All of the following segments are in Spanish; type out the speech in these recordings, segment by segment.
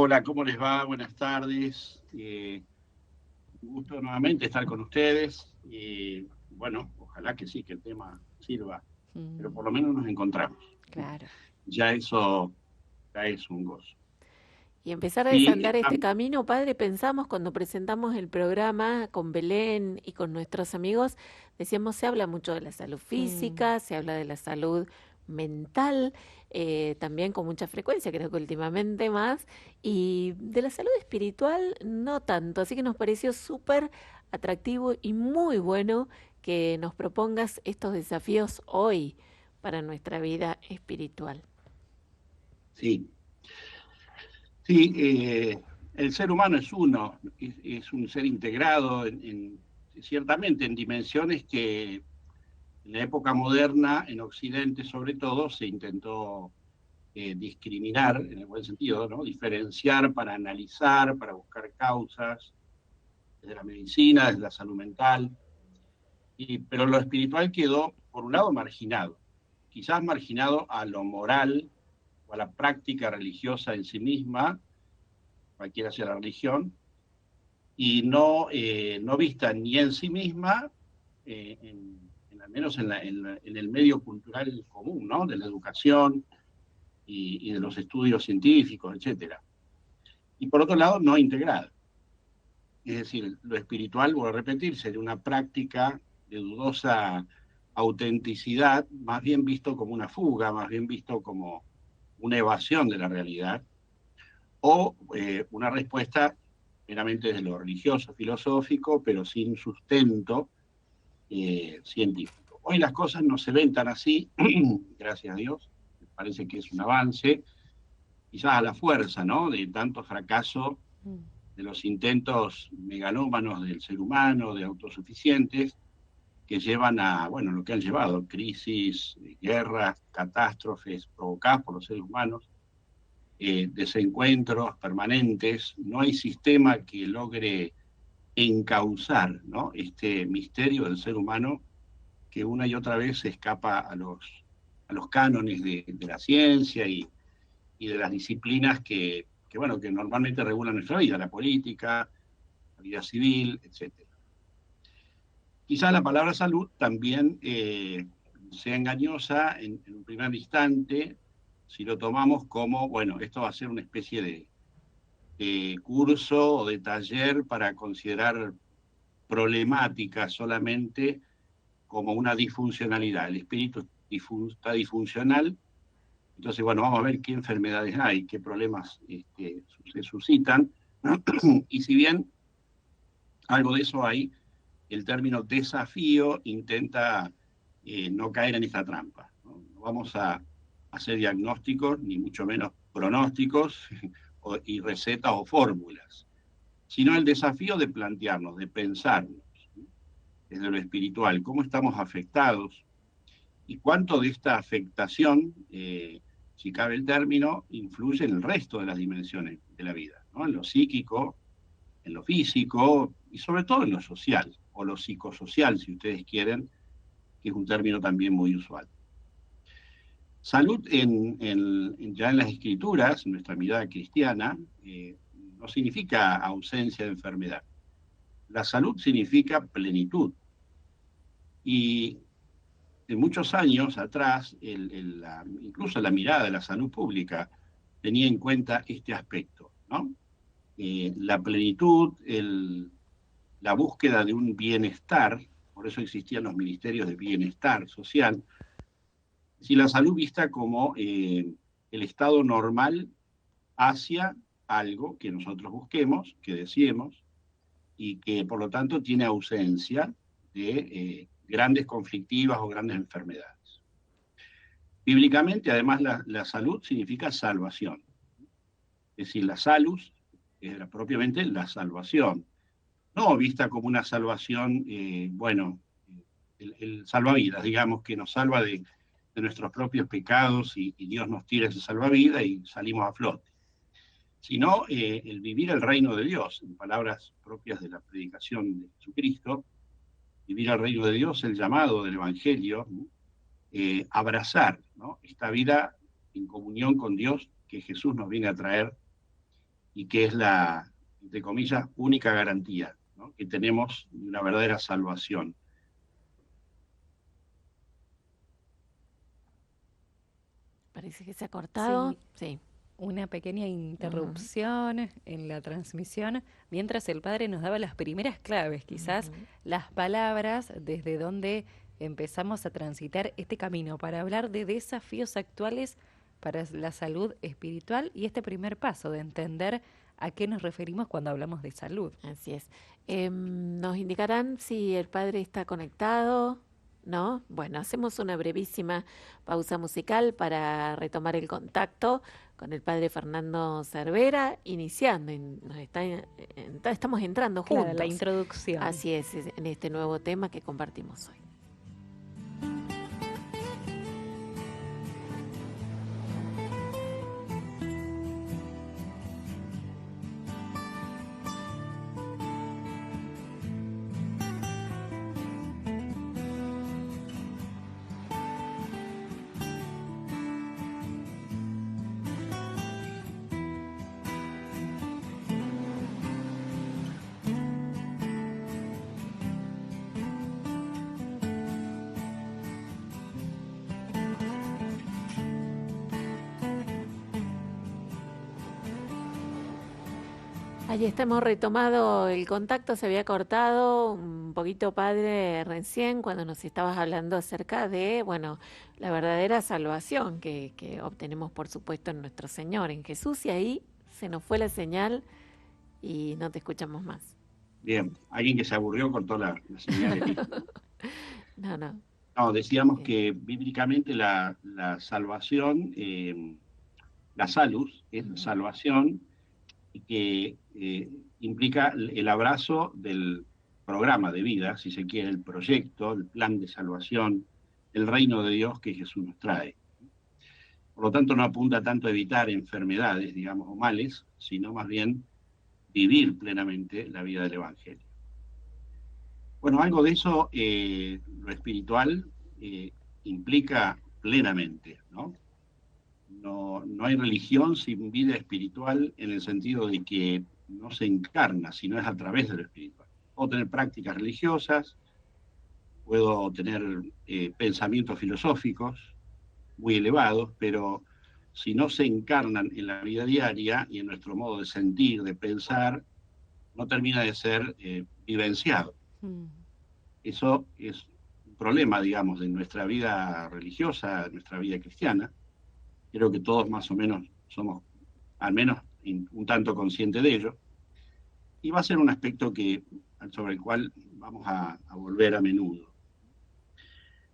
Hola, ¿cómo les va? Buenas tardes. Un gusto nuevamente estar con ustedes. Bueno, ojalá que sí, que el tema sirva, pero por lo menos nos encontramos. Claro. Ya eso ya es un gozo. Y empezar a Y desandar este camino, padre, pensamos cuando presentamos el programa con Belén y con nuestros amigos, decíamos, se habla mucho de la salud física, se habla de la salud mental, también con mucha frecuencia, creo que últimamente más, y de la salud espiritual no tanto, así que nos pareció súper atractivo y muy bueno que nos propongas estos desafíos hoy para nuestra vida espiritual. sí, sí, el ser humano es uno, es un ser integrado ciertamente en dimensiones que en la época moderna, en Occidente sobre todo, se intentó discriminar, en el buen sentido, ¿no? Diferenciar para analizar, para buscar causas, desde la medicina, desde la salud mental, pero lo espiritual quedó, por un lado, marginado, quizás marginado a lo moral o a la práctica religiosa en sí misma, cualquiera sea la religión, y no vista ni en sí misma, al menos en el medio cultural común, ¿no? De la educación y de los estudios científicos, etcétera. Y por otro lado, no integrada. Es decir, lo espiritual, vuelvo a repetir, sería una práctica de dudosa autenticidad, más bien visto como una fuga, más bien visto como una evasión de la realidad, o una respuesta meramente desde lo religioso, filosófico, pero sin sustento científico. Hoy las cosas no se ven tan así, gracias a Dios, me parece que es un avance, quizás a la fuerza, ¿no? De tanto fracaso de los intentos megalómanos del ser humano, de autosuficientes, que llevan a, bueno, lo que han llevado, crisis, guerras, catástrofes provocadas por los seres humanos, desencuentros permanentes. No hay sistema que logre encauzar, ¿no? Este misterio del ser humano que una y otra vez se escapa a los cánones de la ciencia y de las disciplinas bueno, que normalmente regulan nuestra vida, la política, la vida civil, etcétera. Quizá la palabra salud también sea engañosa en un primer instante si lo tomamos como, bueno, esto va a ser una especie de curso o de taller para considerar problemáticas solamente como una disfuncionalidad. El espíritu está disfuncional, entonces, bueno, vamos a ver qué enfermedades hay, qué problemas se suscitan. Y si bien algo de eso hay, el término desafío intenta no caer en esta trampa. No vamos a hacer diagnósticos, ni mucho menos pronósticos y recetas o fórmulas, sino el desafío de plantearnos, de pensarnos desde lo espiritual, cómo estamos afectados y cuánto de esta afectación, si cabe el término, influye en el resto de las dimensiones de la vida, ¿no? En lo psíquico, en lo físico y sobre todo en lo social, o lo psicosocial, si ustedes quieren, que es un término también muy usual. Salud ya en las escrituras, en nuestra mirada cristiana, no significa ausencia de enfermedad. La salud significa plenitud. Y de muchos años atrás, incluso la mirada de la salud pública tenía en cuenta este aspecto, ¿no? La plenitud, la búsqueda de un bienestar, por eso existían los ministerios de bienestar social, si la salud vista como el estado normal hacia algo que nosotros busquemos, que deseemos, y que por lo tanto tiene ausencia de grandes conflictivas o grandes enfermedades. Bíblicamente, además, la salud significa salvación. Es decir, la salus era propiamente la salvación, no vista como una salvación, bueno, el salvavidas, digamos, que nos salva de nuestros propios pecados y Dios nos tira ese salvavidas y salimos a flote, sino el vivir el reino de Dios, en palabras propias de la predicación de Jesucristo, vivir el reino de Dios, el llamado del Evangelio, abrazar, ¿no? Esta vida en comunión con Dios que Jesús nos viene a traer y que es la, entre comillas, única garantía, ¿no?, que tenemos de una verdadera salvación. Parece que se ha cortado. Sí, Sí. una pequeña Ujú, interrupción en la transmisión mientras el padre nos daba las primeras claves, quizás ujú. las palabras desde donde empezamos a transitar este camino para hablar de desafíos actuales para la salud espiritual y este primer paso de entender a qué nos referimos cuando hablamos de salud. Así es. Nos indicarán si el padre está conectado, ¿no? Bueno, hacemos una brevísima pausa musical para retomar el contacto con el padre Fernando Cervera, iniciando, estamos entrando Claro, la juntos. introducción. Así es, en este nuevo tema que compartimos hoy. Allí estamos retomado el contacto, se había cortado un poquito, padre, recién cuando nos estabas hablando acerca de, bueno, la verdadera salvación que obtenemos, por supuesto, en nuestro Señor, en Jesús, y ahí se nos fue la señal y no te escuchamos más. Bien, alguien que se aburrió cortó la señal y listo, ¿no? No, no. No, decíamos eh, que bíblicamente la salvación, la salus, es la ujú. salvación, y que implica el abrazo del programa de vida, si se quiere, el proyecto, el plan de salvación, el reino de Dios que Jesús nos trae. Por lo tanto, no apunta tanto a evitar enfermedades, digamos, o males, sino más bien vivir plenamente la vida del Evangelio. Bueno, algo de eso, lo espiritual, implica plenamente, ¿no? No hay religión sin vida espiritual en el sentido de que no se encarna, sino es a través de lo espiritual. Puedo tener prácticas religiosas, puedo tener pensamientos filosóficos muy elevados, pero si no se encarnan en la vida diaria y en nuestro modo de sentir, de pensar, no termina de ser vivenciado. Mm. Eso es un problema, digamos, de nuestra vida religiosa, de nuestra vida cristiana. Creo que todos más o menos somos al menos un tanto conscientes de ello. Y va a ser un aspecto sobre el cual vamos a volver a menudo.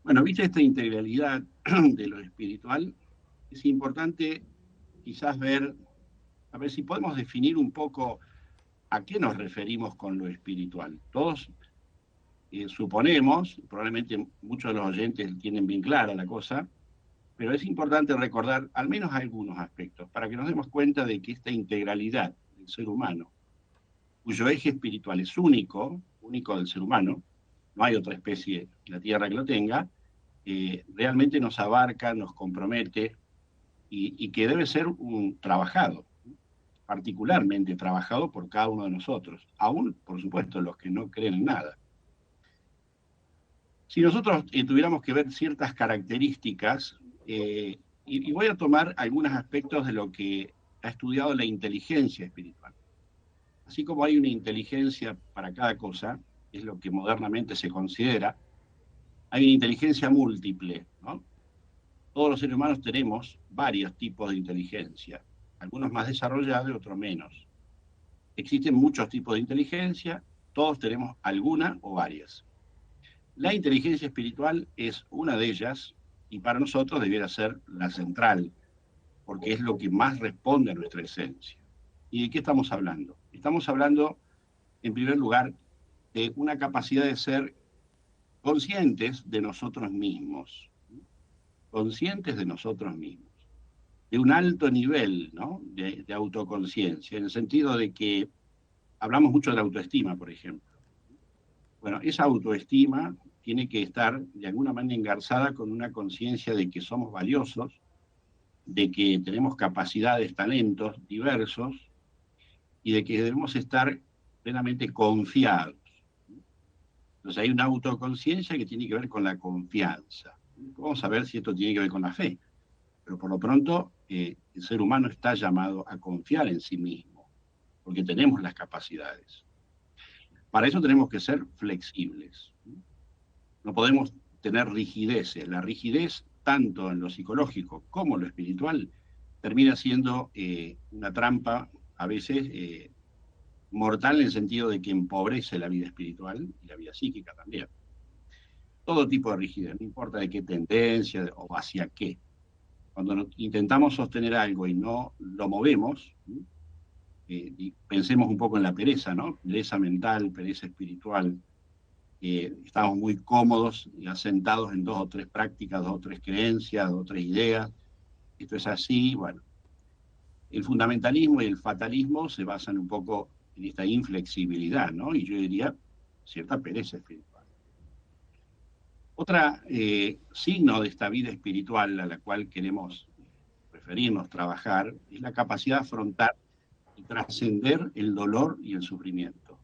Bueno, viste esta integralidad de lo espiritual, es importante quizás ver, a ver si podemos definir un poco a qué nos referimos con lo espiritual. Todos suponemos, probablemente muchos de los oyentes tienen bien clara la cosa, pero es importante recordar al menos algunos aspectos para que nos demos cuenta de que esta integralidad del ser humano, cuyo eje espiritual es único, único del ser humano, no hay otra especie en la Tierra que lo tenga, realmente nos abarca, nos compromete y que debe ser un trabajado, particularmente trabajado por cada uno de nosotros, aún, por supuesto, los que no creen en nada. Si nosotros tuviéramos que ver ciertas características, y voy a tomar algunos aspectos de lo que ha estudiado la inteligencia espiritual. Así como hay una inteligencia para cada cosa, es lo que modernamente se considera, hay una inteligencia múltiple, ¿no? Todos los seres humanos tenemos varios tipos de inteligencia, algunos más desarrollados y otros menos. Existen muchos tipos de inteligencia, todos tenemos alguna o varias. La inteligencia espiritual es una de ellas y para nosotros debiera ser la central, porque es lo que más responde a nuestra esencia. ¿Y de qué estamos hablando? Estamos hablando, en primer lugar, de una capacidad de ser conscientes de nosotros mismos, conscientes de nosotros mismos, de un alto nivel, ¿no?, de autoconciencia, en el sentido de que hablamos mucho de la autoestima, por ejemplo. Bueno, esa autoestima tiene que estar de alguna manera engarzada con una conciencia de que somos valiosos, de que tenemos capacidades, talentos diversos y de que debemos estar plenamente confiados. Entonces hay una autoconciencia que tiene que ver con la confianza. Vamos a ver si esto tiene que ver con la fe, pero por lo pronto el ser humano está llamado a confiar en sí mismo, porque tenemos las capacidades. Para eso tenemos que ser flexibles. No podemos tener rigideces. La rigidez, tanto en lo psicológico como en lo espiritual, termina siendo una trampa a veces mortal, en el sentido de que empobrece la vida espiritual y la vida psíquica también. Todo tipo de rigidez, no importa de qué tendencia o hacia qué. Cuando intentamos sostener algo y no lo movemos, y pensemos un poco en la pereza, ¿no? Pereza mental, pereza espiritual. Estamos muy cómodos y asentados en 2 o 3 prácticas, 2 o 3 creencias, 2 o 3 ideas. Esto es así, bueno. El fundamentalismo y el fatalismo se basan un poco en esta inflexibilidad, ¿no? Y yo diría cierta pereza espiritual. Otro signo de esta vida espiritual a la cual queremos referirnos, trabajar, es la capacidad de afrontar y trascender el dolor y el sufrimiento.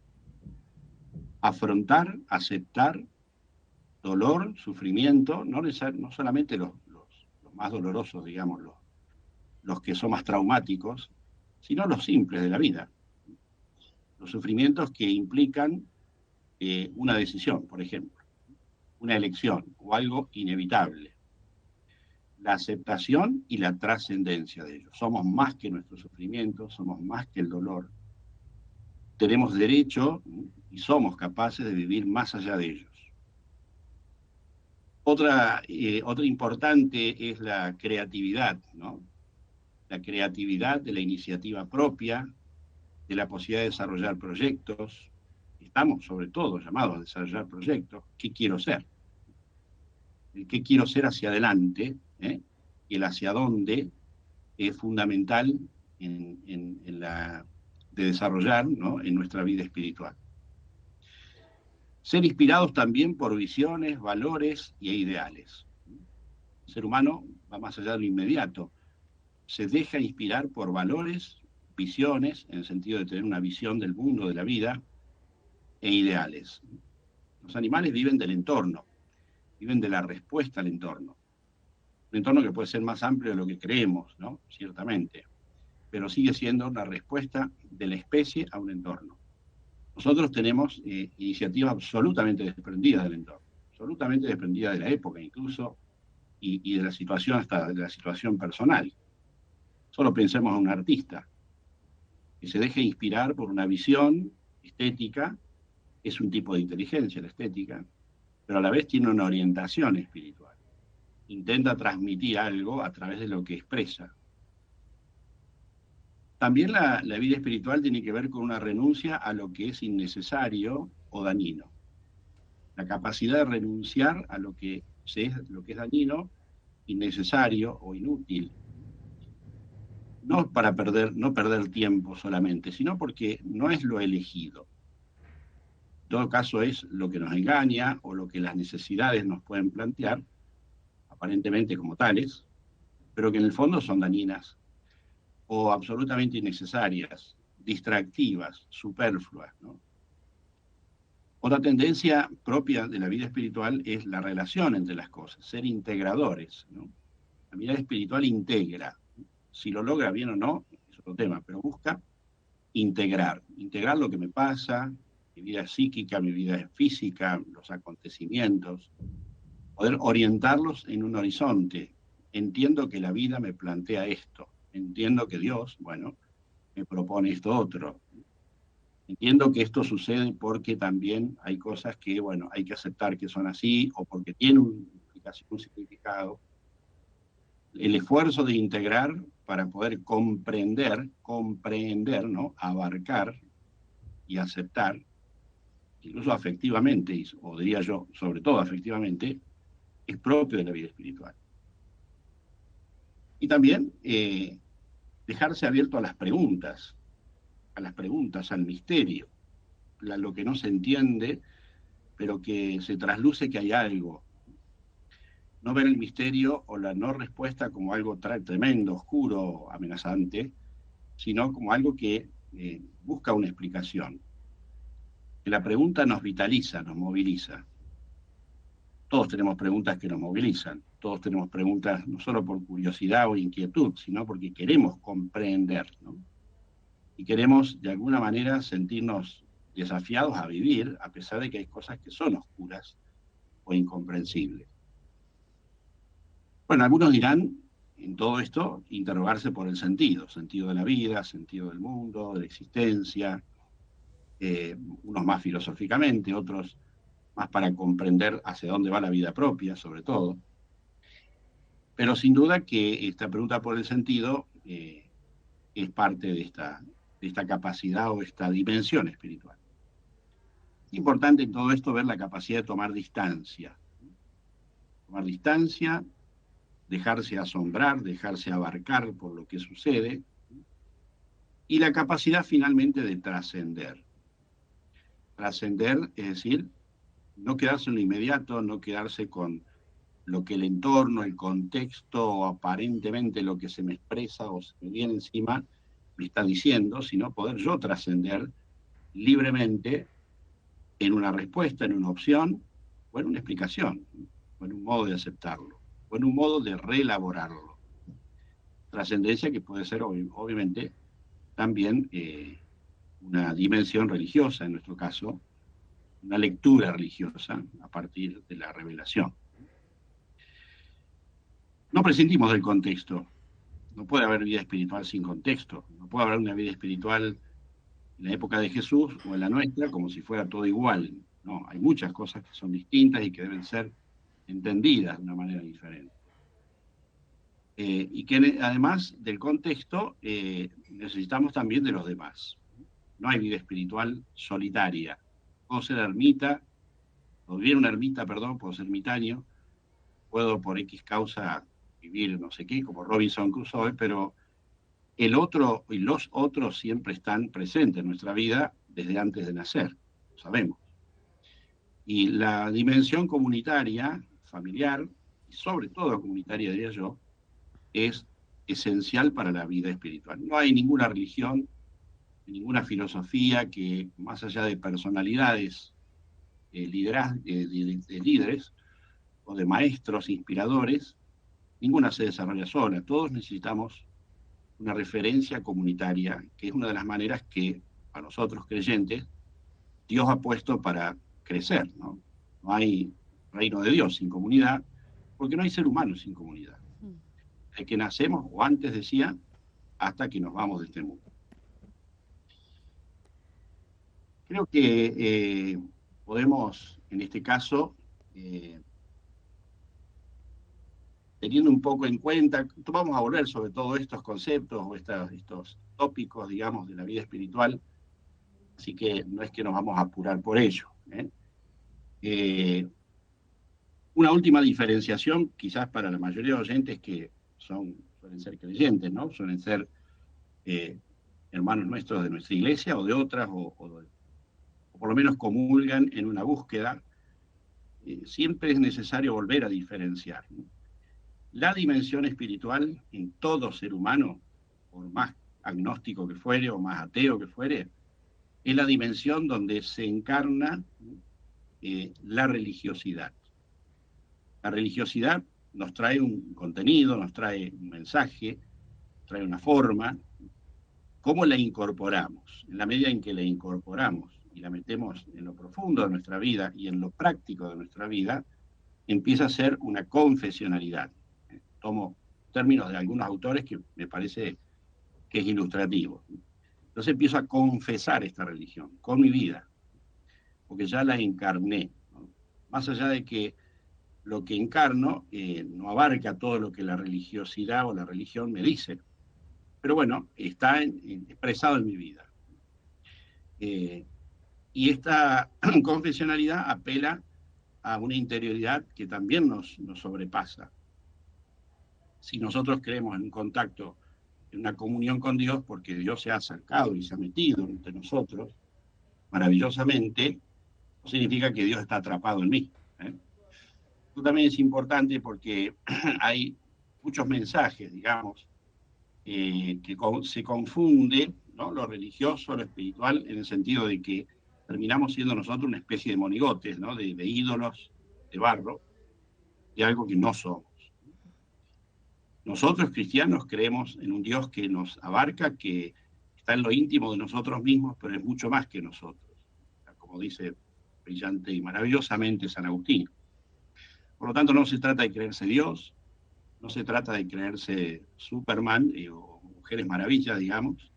Afrontar, aceptar dolor, sufrimiento, no solamente los más dolorosos, digamos, los que son más traumáticos, sino los simples de la vida. Los sufrimientos que implican una decisión, por ejemplo, una elección o algo inevitable. La aceptación y la trascendencia de ellos. Somos más que nuestros sufrimientos, somos más que el dolor. Tenemos derecho y somos capaces de vivir más allá de ellos. Otra importante es la creatividad, ¿no? La creatividad de la iniciativa propia, de la posibilidad de desarrollar proyectos. Estamos sobre todo llamados a desarrollar proyectos. ¿Qué quiero ser? El qué quiero ser hacia adelante, y el hacia dónde es fundamental de desarrollar, ¿no? En nuestra vida espiritual. Ser inspirados también por visiones, valores e ideales. El ser humano va más allá de lo inmediato. Se deja inspirar por valores, visiones, en el sentido de tener una visión del mundo, de la vida, e ideales. Los animales viven del entorno, viven de la respuesta al entorno. Un entorno que puede ser más amplio de lo que creemos, ¿no? Ciertamente, pero sigue siendo una respuesta de la especie a un entorno. Nosotros tenemos iniciativa absolutamente desprendida del entorno, absolutamente desprendida de la época incluso, y de la situación, hasta de la situación personal. Solo pensemos en un artista que se deje inspirar por una visión estética. Es un tipo de inteligencia la estética, pero a la vez tiene una orientación espiritual. Intenta transmitir algo a través de lo que expresa. También la vida espiritual tiene que ver con una renuncia a lo que es innecesario o dañino. La capacidad de renunciar a lo que es dañino, innecesario o inútil. No para no perder tiempo solamente, sino porque no es lo elegido. En todo caso es lo que nos engaña o lo que las necesidades nos pueden plantear, aparentemente como tales, pero que en el fondo son dañinas o absolutamente innecesarias, distractivas, superfluas, ¿no? Otra tendencia propia de la vida espiritual es la relación entre las cosas, ser integradores, ¿no? La mirada espiritual integra. Si lo logra bien o no, es otro tema, pero busca integrar lo que me pasa, mi vida psíquica, mi vida física, los acontecimientos, poder orientarlos en un horizonte. Entiendo que la vida me plantea esto, entiendo que Dios, bueno, me propone esto otro. Entiendo que esto sucede porque también hay cosas que, bueno, hay que aceptar que son así, o porque tienen una implicación, un significado. El esfuerzo de integrar para poder comprender, ¿no? Abarcar y aceptar, incluso afectivamente, o diría yo, sobre todo afectivamente, es propio de la vida espiritual. Y también dejarse abierto a las preguntas, al misterio, lo que no se entiende, pero que se trasluce que hay algo. No ver el misterio o la no respuesta como algo tremendo, oscuro, amenazante, sino como algo que busca una explicación. Que la pregunta nos vitaliza, nos moviliza. Todos tenemos preguntas que nos movilizan. Todos tenemos preguntas no solo por curiosidad o inquietud, sino porque queremos comprender, ¿no? Y queremos, de alguna manera, sentirnos desafiados a vivir, a pesar de que hay cosas que son oscuras o incomprensibles. Bueno, algunos dirán, en todo esto, interrogarse por el sentido de la vida, sentido del mundo, de la existencia, unos más filosóficamente, otros más para comprender hacia dónde va la vida propia, sobre todo. Pero sin duda que esta pregunta por el sentido es parte de esta capacidad o esta dimensión espiritual. Es importante en todo esto ver la capacidad de tomar distancia. Tomar distancia, dejarse asombrar, dejarse abarcar por lo que sucede, y la capacidad finalmente de trascender. Trascender, es decir, no quedarse en lo inmediato, no quedarse con lo que el entorno, el contexto, o aparentemente lo que se me expresa o se me viene encima, me está diciendo, sino poder yo trascender libremente en una respuesta, en una opción, o en una explicación, o en un modo de aceptarlo, o en un modo de reelaborarlo. Trascendencia que puede ser, obviamente, también una dimensión religiosa, en nuestro caso, una lectura religiosa a partir de la revelación. No prescindimos del contexto. No puede haber vida espiritual sin contexto. No puede haber una vida espiritual en la época de Jesús o en la nuestra como si fuera todo igual. No, hay muchas cosas que son distintas y que deben ser entendidas de una manera diferente. Y que además del contexto necesitamos también de los demás. No hay vida espiritual solitaria. Puedo ser ermita, o vivir una ermita, perdón, puedo ser ermitaño, puedo por X causa vivir no sé qué, como Robinson Crusoe, pero el otro y los otros siempre están presentes en nuestra vida desde antes de nacer, lo sabemos. Y la dimensión comunitaria, familiar, y sobre todo comunitaria, diría yo, es esencial para la vida espiritual. No hay ninguna religión, ninguna filosofía que, más allá de personalidades de líderes o de maestros inspiradores, ninguna se desarrolla sola. Todos necesitamos una referencia comunitaria, que es una de las maneras que a nosotros creyentes Dios ha puesto para crecer, ¿no? No hay reino de Dios sin comunidad, porque no hay ser humano sin comunidad. Desde que nacemos, o antes decía, hasta que nos vamos de este mundo. Creo que podemos, en este caso, teniendo un poco en cuenta, vamos a volver sobre todo estos conceptos o estos tópicos, digamos, de la vida espiritual, así que no es que nos vamos a apurar por ello. Una última diferenciación, quizás para la mayoría de oyentes que suelen ser creyentes, ¿no? Suelen ser hermanos nuestros de nuestra iglesia o de otras, o por lo menos comulgan en una búsqueda, siempre es necesario volver a diferenciar, ¿no? La dimensión espiritual en todo ser humano, por más agnóstico que fuere o más ateo que fuere, es la dimensión donde se encarna la religiosidad. La religiosidad nos trae un contenido, nos trae un mensaje, trae una forma. ¿Cómo la incorporamos? En la medida en que la incorporamos y la metemos en lo profundo de nuestra vida y en lo práctico de nuestra vida, empieza a ser una confesionalidad. Tomo términos de algunos autores que me parece que es ilustrativo. Entonces empiezo a confesar esta religión con mi vida, porque ya la encarné, ¿no? Más allá de que lo que encarno no abarca todo lo que la religiosidad o la religión me dice, pero bueno, está expresado en mi vida. Y esta confesionalidad apela a una interioridad que también nos sobrepasa. Si nosotros creemos en un contacto, en una comunión con Dios, porque Dios se ha acercado y se ha metido entre nosotros maravillosamente, no significa que Dios está atrapado en mí. Esto también es importante porque hay muchos mensajes, digamos, que se confunde ¿no? Lo religioso, lo espiritual, en el sentido de que terminamos siendo nosotros una especie de monigotes, ¿no? De ídolos de barro, de algo que no somos. Nosotros cristianos creemos en un Dios que nos abarca, que está en lo íntimo de nosotros mismos, pero es mucho más que nosotros, como dice brillante y maravillosamente San Agustín. Por lo tanto, no se trata de creerse Dios, no se trata de creerse Superman o Mujeres Maravillas, digamos,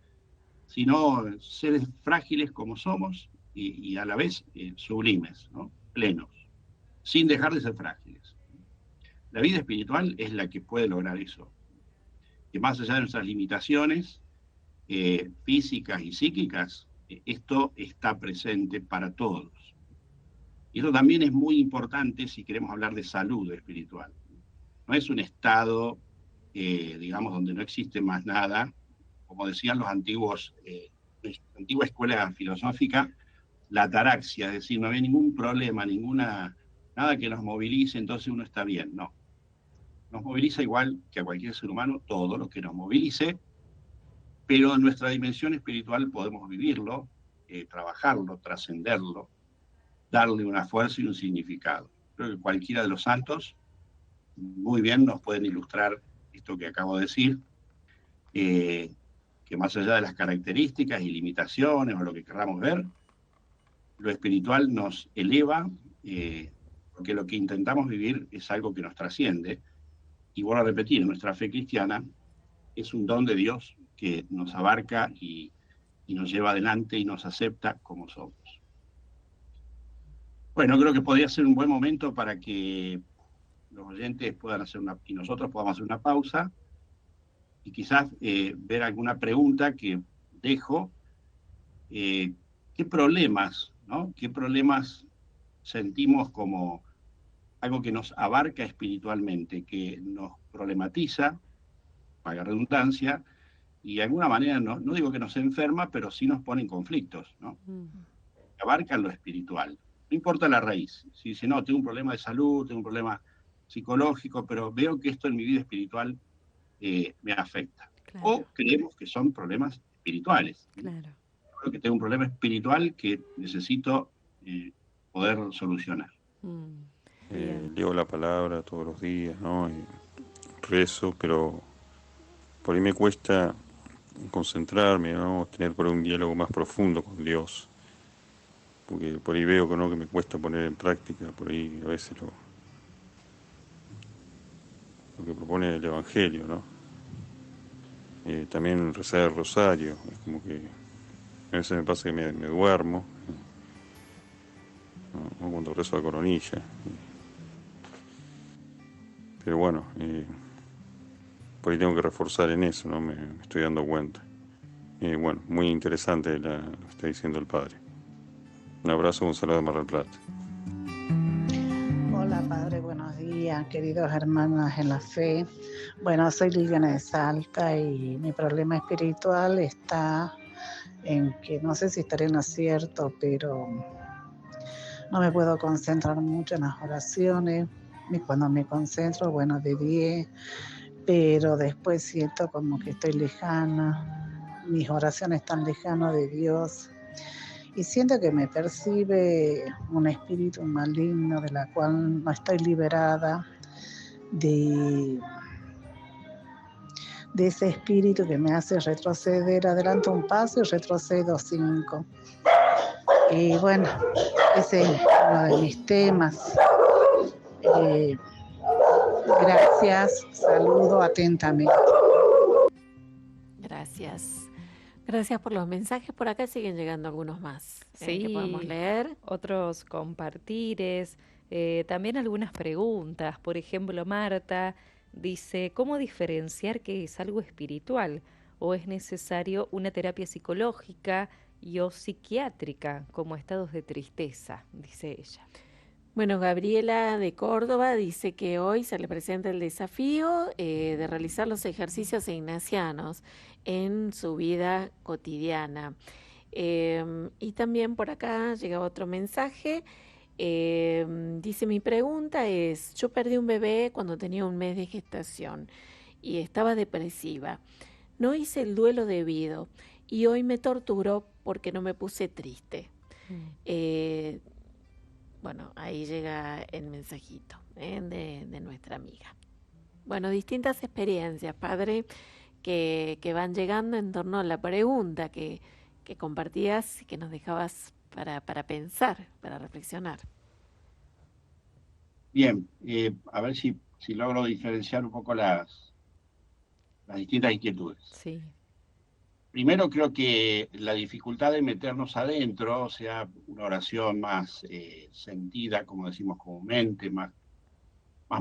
sino seres frágiles como somos y a la vez sublimes, ¿no? Plenos, sin dejar de ser frágiles. La vida espiritual es la que puede lograr eso, que más allá de nuestras limitaciones físicas y psíquicas, esto está presente para todos. Y eso también es muy importante si queremos hablar de salud espiritual. No es un estado, digamos, donde no existe más nada, como decían los antiguos, la antigua escuela filosófica, la ataraxia, es decir, no había ningún problema, nada que nos movilice, entonces uno está bien. No. Nos moviliza igual que a cualquier ser humano, todo lo que nos movilice, pero en nuestra dimensión espiritual podemos vivirlo, trabajarlo, trascenderlo, darle una fuerza y un significado. Creo que cualquiera de los santos muy bien nos pueden ilustrar esto que acabo de decir, que más allá de las características y limitaciones o lo que queramos ver, lo espiritual nos eleva, porque lo que intentamos vivir es algo que nos trasciende. Y vuelvo a repetir, nuestra fe cristiana es un don de Dios que nos abarca y nos lleva adelante y nos acepta como somos. Bueno, creo que podría ser un buen momento para que los oyentes puedan hacer y nosotros podamos hacer una pausa y quizás ver alguna pregunta que dejo. ¿Qué problemas, ¿no? ¿Qué problemas sentimos como algo que nos abarca espiritualmente, que nos problematiza, valga la redundancia, y de alguna manera, no digo que nos enferma, pero sí nos pone en conflictos, ¿no? Abarcan lo espiritual. No importa la raíz. Si dice, no, tengo un problema de salud, tengo un problema psicológico, pero veo que esto en mi vida espiritual me afecta. Claro. O creemos que son problemas espirituales. Claro. Creo que tengo un problema espiritual que necesito poder solucionar. Leo la palabra todos los días, ¿no? Y rezo, pero por ahí me cuesta concentrarme, ¿no? Tener por ahí un diálogo más profundo con Dios. Porque por ahí veo que, ¿no? que me cuesta poner en práctica, por ahí a veces lo que propone el Evangelio, ¿no? También rezar el rosario, es como que a veces me pasa que me duermo, ¿no? Cuando rezo la coronilla. Pero bueno, por ahí tengo que reforzar en eso, ¿no? Me estoy dando cuenta. Bueno, muy interesante lo que está diciendo el Padre. Un abrazo, Gonzalo de Mar del Plata. Hola Padre, buenos días, queridos hermanos en la fe. Bueno, soy Liliana de Salta y mi problema espiritual está en que no sé si estaré en lo cierto, pero no me puedo concentrar mucho en las oraciones. Y cuando me concentro, bueno, de 10, pero después siento como que estoy lejana, mis oraciones están lejanas de Dios. Y siento que me percibe un espíritu maligno de la cual no estoy liberada, de ese espíritu que me hace retroceder, adelanto un paso y retrocedo 5. Y bueno, ese es uno de mis temas. Gracias, saludo atentamente. Gracias. Gracias por los mensajes. Por acá siguen llegando algunos más que podemos leer. Otros compartires, también algunas preguntas. Por ejemplo, Marta dice, ¿cómo diferenciar que es algo espiritual o es necesario una terapia psicológica o psiquiátrica como estados de tristeza? Dice ella. Bueno, Gabriela de Córdoba dice que hoy se le presenta el desafío de realizar los ejercicios ignacianos en su vida cotidiana. Y también por acá llega otro mensaje. Dice, mi pregunta es, yo perdí un bebé cuando tenía 1 mes de gestación y estaba depresiva. No hice el duelo debido y hoy me torturo porque no me puse triste. Bueno, ahí llega el mensajito de nuestra amiga. Bueno, distintas experiencias, padre, que van llegando en torno a la pregunta que compartías y que nos dejabas para pensar, para reflexionar. Bien, a ver si logro diferenciar un poco las distintas inquietudes. Sí. Primero, creo que la dificultad de meternos adentro, o sea, una oración más sentida, como decimos comúnmente, más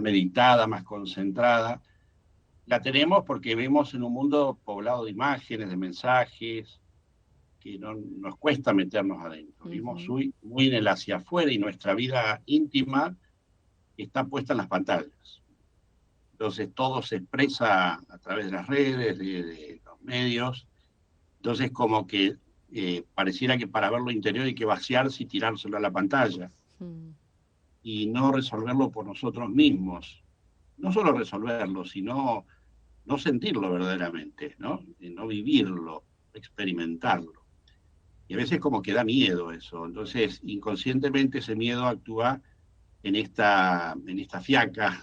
meditada, más concentrada, la tenemos porque vivimos en un mundo poblado de imágenes, de mensajes, que nos cuesta meternos adentro. Vivimos muy en el hacia afuera y nuestra vida íntima está puesta en las pantallas. Entonces todo se expresa a través de las redes, de los medios. Entonces como que pareciera que para ver lo interior hay que vaciarse y tirárselo a la pantalla. Y no resolverlo por nosotros mismos. No solo resolverlo, sino no sentirlo verdaderamente, ¿no? No vivirlo, experimentarlo. Y a veces como que da miedo eso. Entonces inconscientemente ese miedo actúa en esta fiaca,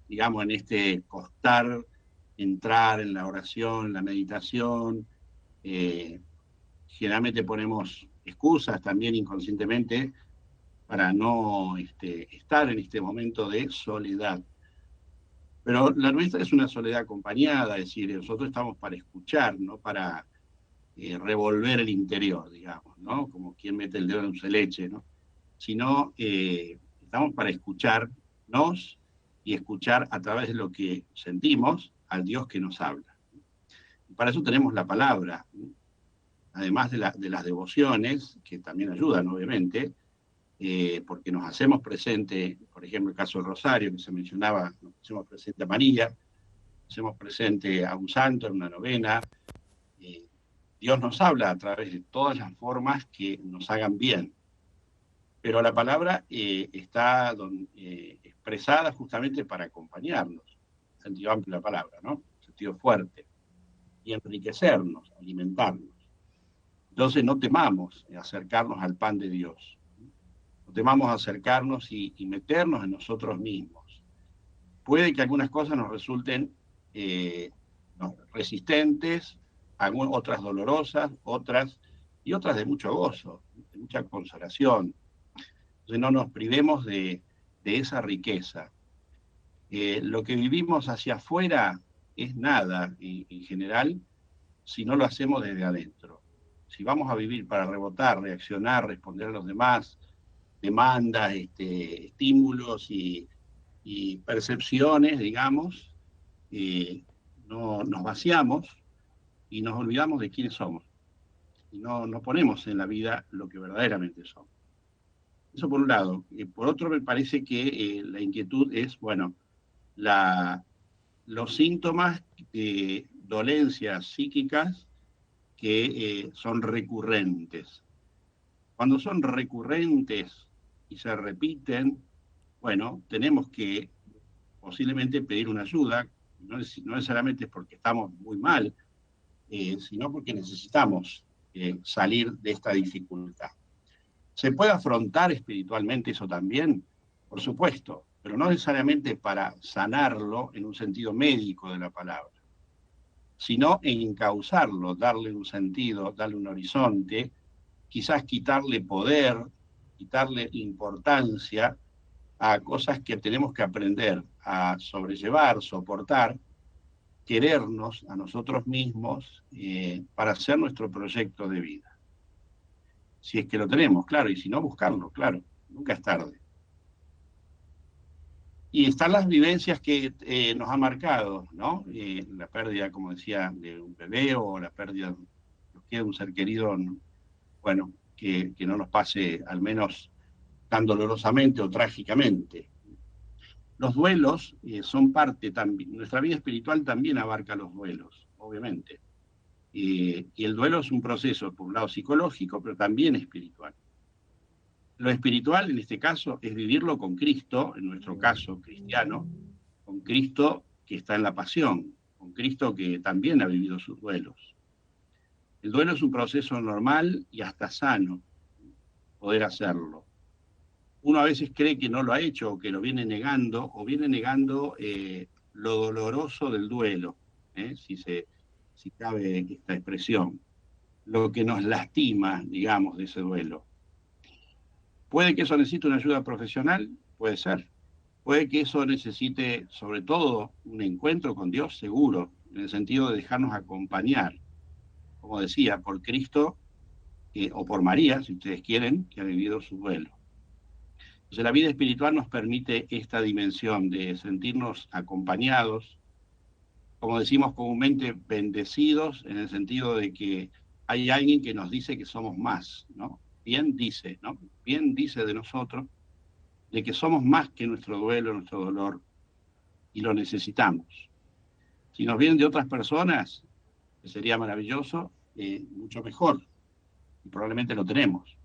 digamos, en este costar entrar en la oración, en la meditación. Generalmente ponemos excusas también inconscientemente para no estar en este momento de soledad. Pero la nuestra es una soledad acompañada, es decir, nosotros estamos para escuchar, no para revolver el interior, digamos, ¿no? Como quien mete el dedo en un celeche, ¿no? Sino estamos para escucharnos y escuchar a través de lo que sentimos al Dios que nos habla. Y para eso tenemos la palabra, ¿no? Además de las devociones, que también ayudan, obviamente, porque nos hacemos presente, por ejemplo, el caso del Rosario, que se mencionaba, nos hacemos presente a María, nos hacemos presente a un santo en una novena. Dios nos habla a través de todas las formas que nos hagan bien. Pero la palabra está expresada justamente para acompañarnos, en sentido amplio de la palabra, ¿no? En sentido fuerte, y enriquecernos, alimentarnos. Entonces no temamos acercarnos al pan de Dios. No temamos acercarnos y meternos en nosotros mismos. Puede que algunas cosas nos resulten resistentes, otras dolorosas, otras de mucho gozo, de mucha consolación. Entonces no nos privemos de esa riqueza. Lo que vivimos hacia afuera es nada, en general, si no lo hacemos desde adentro. Si vamos a vivir para rebotar, reaccionar, responder a los demás, demandas, estímulos y percepciones, digamos, nos vaciamos y nos olvidamos de quiénes somos. Y no ponemos en la vida lo que verdaderamente somos. Eso por un lado. Por otro, me parece que la inquietud es, bueno, los síntomas de dolencias psíquicas que son recurrentes. Cuando son recurrentes y se repiten, bueno, tenemos que posiblemente pedir una ayuda, no necesariamente es porque estamos muy mal, sino porque necesitamos salir de esta dificultad. ¿Se puede afrontar espiritualmente eso también? Por supuesto, pero no necesariamente para sanarlo en un sentido médico de la palabra, sino en encauzarlo, darle un sentido, darle un horizonte, quizás quitarle poder, quitarle importancia a cosas que tenemos que aprender a sobrellevar, soportar, querernos a nosotros mismos para hacer nuestro proyecto de vida. Si es que lo tenemos, claro, y si no, buscarlo, claro, nunca es tarde. Y están las vivencias que nos han marcado, ¿no? La pérdida, como decía, de un bebé o la pérdida de un ser querido, bueno, que no nos pase al menos tan dolorosamente o trágicamente. Los duelos son parte también, nuestra vida espiritual también abarca los duelos, obviamente. Y el duelo es un proceso, por un lado psicológico, pero también espiritual. Lo espiritual, en este caso, es vivirlo con Cristo, en nuestro caso cristiano, con Cristo que está en la pasión, con Cristo que también ha vivido sus duelos. El duelo es un proceso normal y hasta sano poder hacerlo. Uno a veces cree que no lo ha hecho o que lo viene negando, o viene negando lo doloroso del duelo, si cabe esta expresión, lo que nos lastima, digamos, de ese duelo. Puede que eso necesite una ayuda profesional, puede ser. Puede que eso necesite, sobre todo, un encuentro con Dios seguro, en el sentido de dejarnos acompañar, como decía, por Cristo o por María, si ustedes quieren, que ha vivido su duelo. Entonces la vida espiritual nos permite esta dimensión de sentirnos acompañados, como decimos comúnmente, bendecidos, en el sentido de que hay alguien que nos dice que somos más, ¿no? Bien dice, ¿no? Bien dice de nosotros, de que somos más que nuestro duelo, nuestro dolor, y lo necesitamos. Si nos vienen de otras personas, que sería maravilloso, mucho mejor, y probablemente lo tenemos.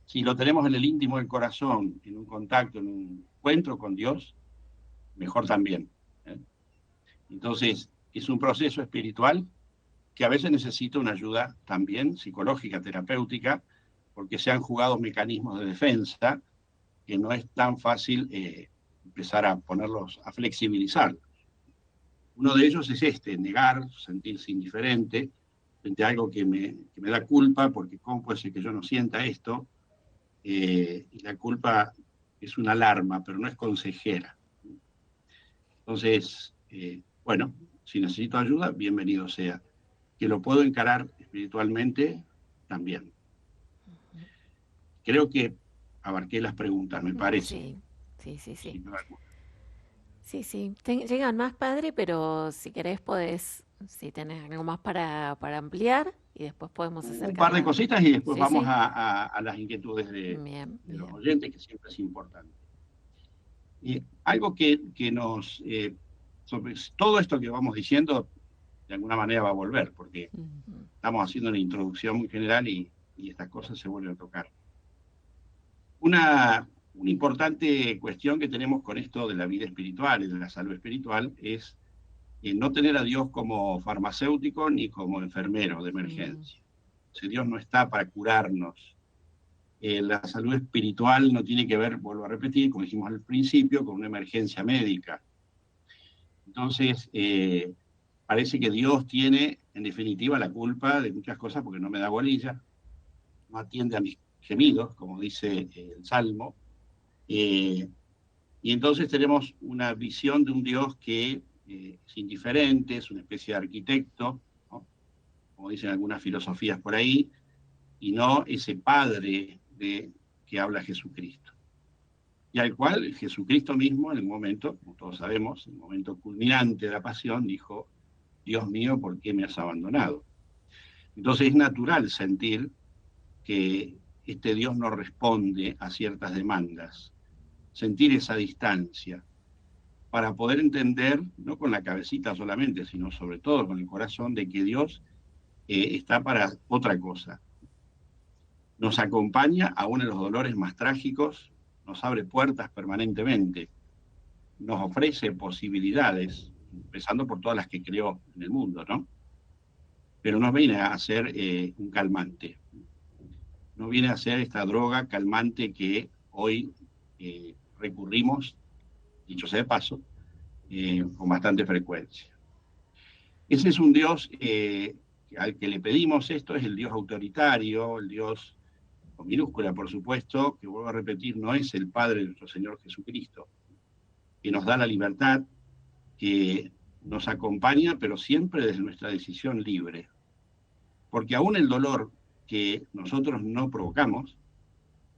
Si lo tenemos en el íntimo del corazón, en un contacto, en un encuentro con Dios, mejor también. Entonces, es un proceso espiritual que a veces necesita una ayuda también psicológica, terapéutica, porque se han jugado mecanismos de defensa que no es tan fácil empezar a ponerlos, a flexibilizar. Uno de ellos es negar, sentirse indiferente frente a algo que me da culpa, porque cómo puede ser que yo no sienta esto, y la culpa es una alarma, pero no es consejera. Entonces, bueno, si necesito ayuda, bienvenido sea. Que lo puedo encarar espiritualmente, también. Creo que abarqué las preguntas, me parece. Sí. Llegan más, padre, pero si querés podés, si tenés algo más para ampliar, y después podemos acercar Un par de cositas y después vamos sí. a las inquietudes de los oyentes, que siempre es importante. Algo que nos... sobre todo esto que vamos diciendo, de alguna manera va a volver, porque estamos haciendo una introducción muy general y estas cosas se vuelven a tocar. Una importante cuestión que tenemos con esto de la vida espiritual y de la salud espiritual es no tener a Dios como farmacéutico ni como enfermero de emergencia. Si Dios no está para curarnos. La salud espiritual no tiene que ver, vuelvo a repetir, como dijimos al principio, con una emergencia médica. Entonces, parece que Dios tiene, en definitiva, la culpa de muchas cosas porque no me da bolilla, no atiende a mis gemidos, como dice el Salmo, y entonces tenemos una visión de un Dios que es indiferente, es una especie de arquitecto, ¿no? Como dicen algunas filosofías por ahí, y no ese Padre que habla Jesucristo. Y al cual Jesucristo mismo, en el momento, como todos sabemos, en el momento culminante de la pasión, dijo: Dios mío, ¿por qué me has abandonado? Entonces es natural sentir que este Dios no responde a ciertas demandas, sentir esa distancia, para poder entender, no con la cabecita solamente, sino sobre todo con el corazón, de que Dios está para otra cosa. Nos acompaña aún en los dolores más trágicos, nos abre puertas permanentemente, nos ofrece posibilidades, empezando por todas las que creó en el mundo, ¿no? Pero no viene a ser un calmante, no viene a ser esta droga calmante que hoy recurrimos, dicho sea de paso, con bastante frecuencia. Ese es un Dios al que le pedimos esto, es el Dios autoritario, el Dios con minúscula, por supuesto, que vuelvo a repetir, no es el Padre de nuestro Señor Jesucristo, que nos da la libertad, que nos acompaña, pero siempre desde nuestra decisión libre. Porque aún el dolor que nosotros no provocamos,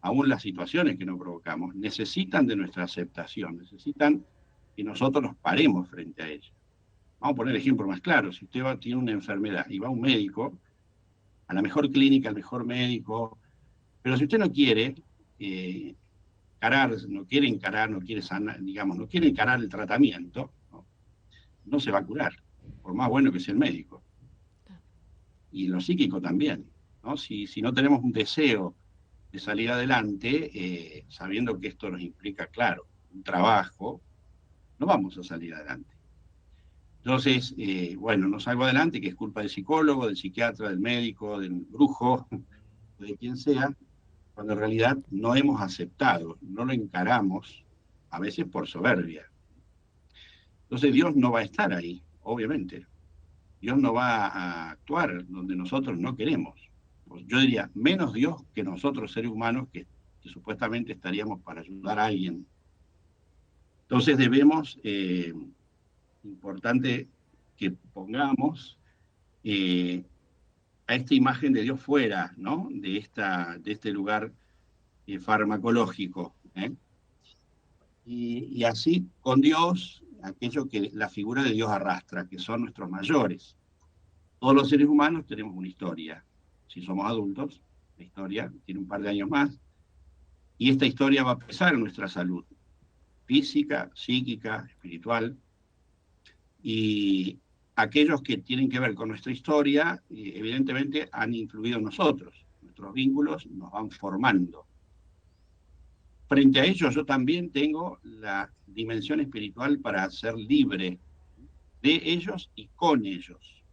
aún las situaciones que no provocamos, necesitan de nuestra aceptación, necesitan que nosotros nos paremos frente a ella. Vamos a poner el ejemplo más claro: si usted tiene una enfermedad y va a un médico, a la mejor clínica, al mejor médico, pero si usted no quiere no quiere sanar, digamos, no quiere encarar el tratamiento, no se va a curar, por más bueno que sea el médico. Y lo psíquico también, ¿no? Si no tenemos un deseo de salir adelante, sabiendo que esto nos implica, claro, un trabajo, no vamos a salir adelante. Entonces, bueno, no salgo adelante, que es culpa del psicólogo, del psiquiatra, del médico, del brujo, de quien sea, cuando en realidad no hemos aceptado, no lo encaramos, a veces por soberbia. Entonces Dios no va a estar ahí, obviamente. Dios no va a actuar donde nosotros no queremos. Pues yo diría, menos Dios que nosotros seres humanos que supuestamente estaríamos para ayudar a alguien. Entonces debemos, importante que pongamos a esta imagen de Dios fuera, ¿no? De este lugar farmacológico. Y así con Dios, aquello que la figura de Dios arrastra, que son nuestros mayores. Todos los seres humanos tenemos una historia. Si somos adultos, la historia tiene un par de años más, y esta historia va a pesar en nuestra salud física, psíquica, espiritual, y aquellos que tienen que ver con nuestra historia, evidentemente han influido en nosotros. Nuestros vínculos nos van formando. Frente a ello, yo también tengo la dimensión espiritual para ser libre de ellos y con ellos.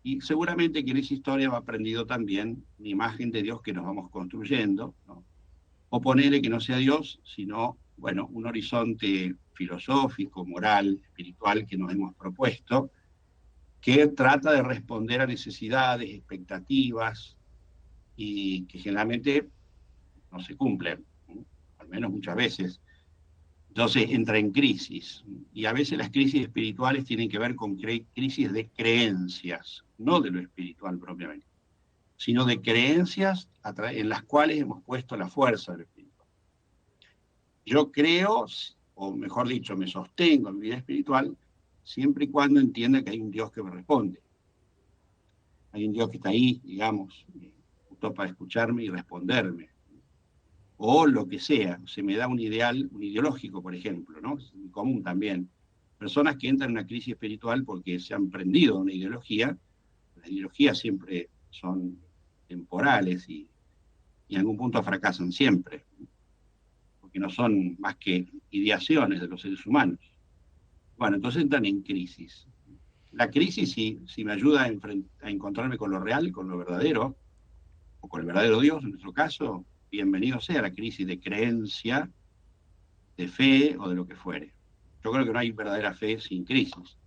Y seguramente que en esa historia va aprendido también una imagen de Dios que nos vamos construyendo, ¿no? O ponerle que no sea Dios, sino, bueno, un horizonte filosófico, moral, espiritual que nos hemos propuesto, que trata de responder a necesidades, expectativas, y que generalmente no se cumplen, ¿no? Al menos muchas veces. Entonces entra en crisis, y a veces las crisis espirituales tienen que ver con crisis de creencias, no de lo espiritual propiamente, sino de creencias en las cuales hemos puesto la fuerza de lo espiritual. Yo creo, o mejor dicho, me sostengo en mi vida espiritual, siempre y cuando entienda que hay un Dios que me responde. Hay un Dios que está ahí, digamos, justo para escucharme y responderme. O lo que sea, se me da un ideal, un ideológico, por ejemplo, ¿no? Es muy común también. Personas que entran en una crisis espiritual porque se han prendido una ideología. Las ideologías siempre son temporales y en algún punto fracasan siempre, porque no son más que ideaciones de los seres humanos. Bueno, entonces entran en crisis. La crisis, si me ayuda a encontrarme con lo real, con lo verdadero, o con el verdadero Dios, en nuestro caso, bienvenido sea la crisis de creencia, de fe o de lo que fuere. Yo creo que no hay verdadera fe sin crisis,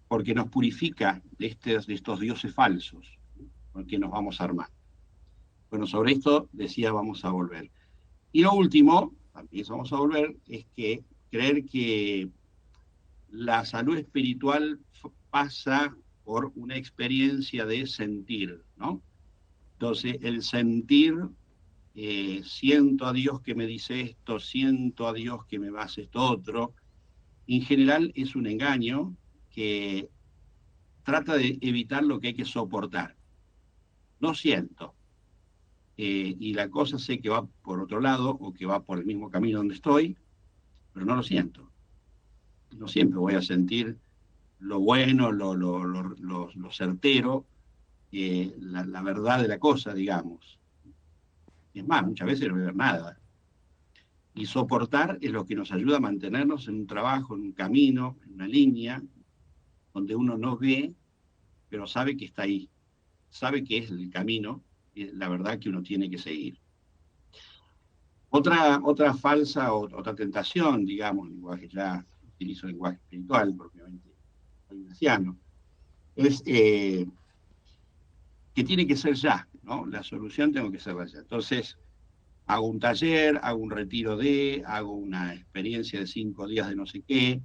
porque nos purifica de estos dioses falsos con que nos vamos a armar. Bueno, sobre esto decía vamos a volver. Y lo último, también vamos a volver, es que creer que la salud espiritual pasa por una experiencia de sentir, ¿no? Entonces, el sentir, siento a Dios que me dice esto, siento a Dios que me va a hacer esto otro, en general es un engaño que trata de evitar lo que hay que soportar. No siento. Y la cosa sé que va por otro lado o que va por el mismo camino donde estoy, pero no lo siento. No siempre voy a sentir lo bueno, lo certero, la verdad de la cosa, digamos. Es más, muchas veces no voy a ver nada. Y soportar es lo que nos ayuda a mantenernos en un trabajo, en un camino, en una línea, donde uno no ve, pero sabe que está ahí. Sabe que es el camino, la verdad que uno tiene que seguir. Otra falsa, otra tentación, digamos, lenguaje ya, utilizo lenguaje espiritual, propiamente ignaciano, es que tiene que ser ya, ¿no? La solución tengo que ser ya. Entonces, hago un taller, hago un retiro hago una experiencia de 5 días de no sé qué,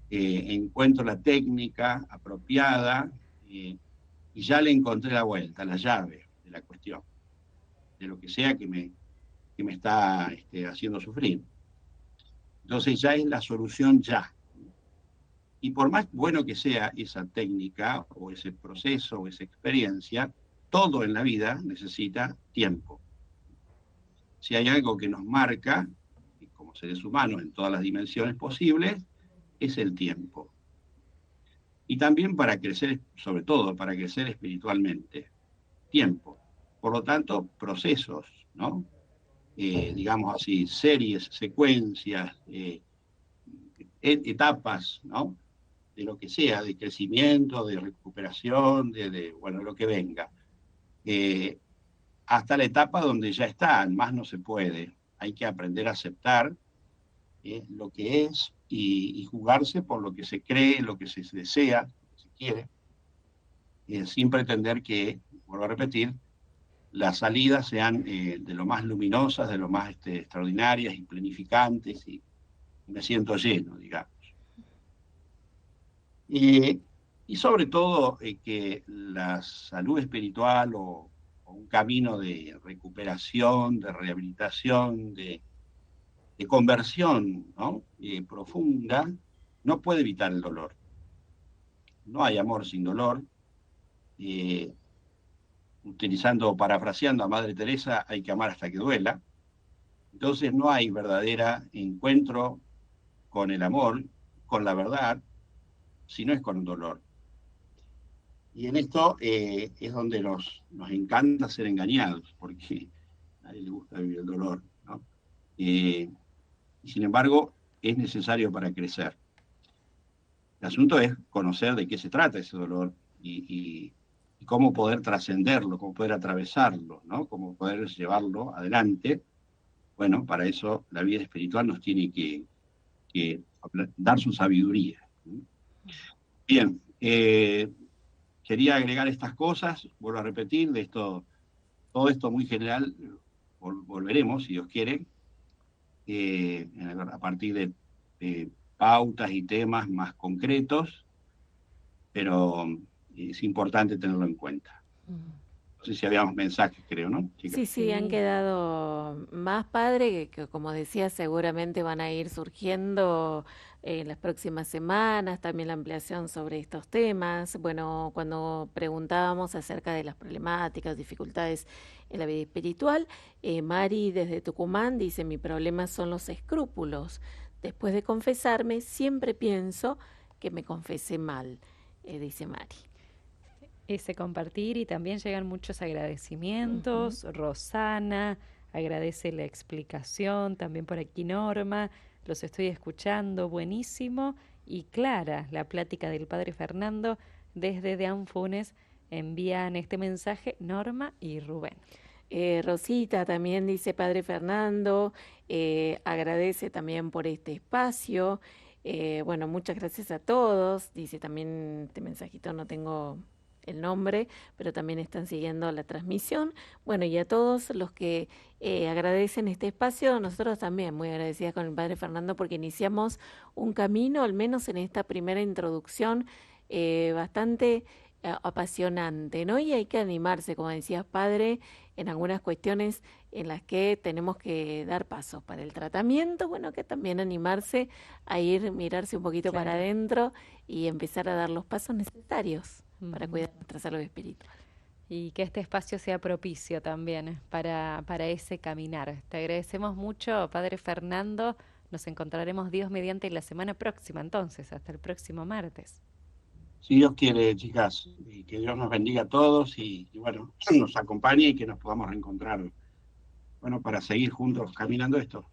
encuentro la técnica apropiada y ya le encontré la vuelta, la llave de la cuestión, de lo que sea que me está haciendo sufrir. Entonces ya es la solución ya. Y por más bueno que sea esa técnica o ese proceso o esa experiencia, todo en la vida necesita tiempo. Si hay algo que nos marca, como seres humanos en todas las dimensiones posibles, es el tiempo. Y también para crecer, sobre todo para crecer espiritualmente, tiempo. Por lo tanto, procesos, ¿no? Digamos así, series, secuencias, etapas, ¿no? De lo que sea, de crecimiento, de recuperación, bueno, lo que venga. Hasta la etapa donde ya están, más no se puede. Hay que aprender a aceptar lo que es y jugarse por lo que se cree, lo que se desea, lo que se quiere, sin pretender que, vuelvo a repetir, las salidas sean de lo más luminosas, de lo más extraordinarias y planificantes, y me siento lleno, digamos. Y sobre todo que la salud espiritual o un camino de recuperación, de rehabilitación, de conversión, ¿no? Profunda, no puede evitar el dolor. No hay amor sin dolor. Parafraseando a Madre Teresa, hay que amar hasta que duela. Entonces no hay verdadera encuentro con el amor, con la verdad, si no es con el dolor. Y en esto es donde nos encanta ser engañados, porque a nadie le gusta vivir el dolor, ¿no? Y sin embargo, es necesario para crecer. El asunto es conocer de qué se trata ese dolor y cómo poder trascenderlo, cómo poder atravesarlo, ¿no? Cómo poder llevarlo adelante. Bueno, para eso la vida espiritual nos tiene que dar su sabiduría. Bien, quería agregar estas cosas, vuelvo a repetir, todo esto muy general, volveremos, si Dios quiere, a partir de pautas y temas más concretos, pero es importante tenerlo en cuenta. No sé si habíamos mensajes, creo, ¿no, chicas? Sí, han quedado más, padre, que como decía, seguramente van a ir surgiendo en las próximas semanas, también la ampliación sobre estos temas. Bueno, cuando preguntábamos acerca de las problemáticas, dificultades en la vida espiritual, Mari desde Tucumán dice: mi problema son los escrúpulos. Después de confesarme, siempre pienso que me confesé mal, dice Mari. Ese compartir, y también llegan muchos agradecimientos. Rosana agradece la explicación, también por aquí Norma, los estoy escuchando, buenísimo. Y Clara, la plática del padre Fernando desde de Anfunes, envían este mensaje Norma y Rubén. Rosita también dice: padre Fernando, agradece también por este espacio. Bueno, muchas gracias a todos. Dice también este mensajito, no tengo el nombre, pero también están siguiendo la transmisión. Bueno, y a todos los que agradecen este espacio, nosotros también muy agradecidas con el padre Fernando, porque iniciamos un camino, al menos en esta primera introducción, bastante apasionante, ¿no? Y hay que animarse, como decías, padre, en algunas cuestiones en las que tenemos que dar pasos para el tratamiento. Bueno, que también animarse a mirarse un poquito para adentro y empezar a dar los pasos necesarios para cuidar nuestra salud espiritual. Y que este espacio sea propicio también para ese caminar. Te agradecemos mucho, padre Fernando. Nos encontraremos, Dios mediante, la semana próxima, entonces, hasta el próximo martes. Si Dios quiere, chicas, y que Dios nos bendiga a todos y bueno, nos acompañe y que nos podamos reencontrar, bueno, para seguir juntos caminando esto.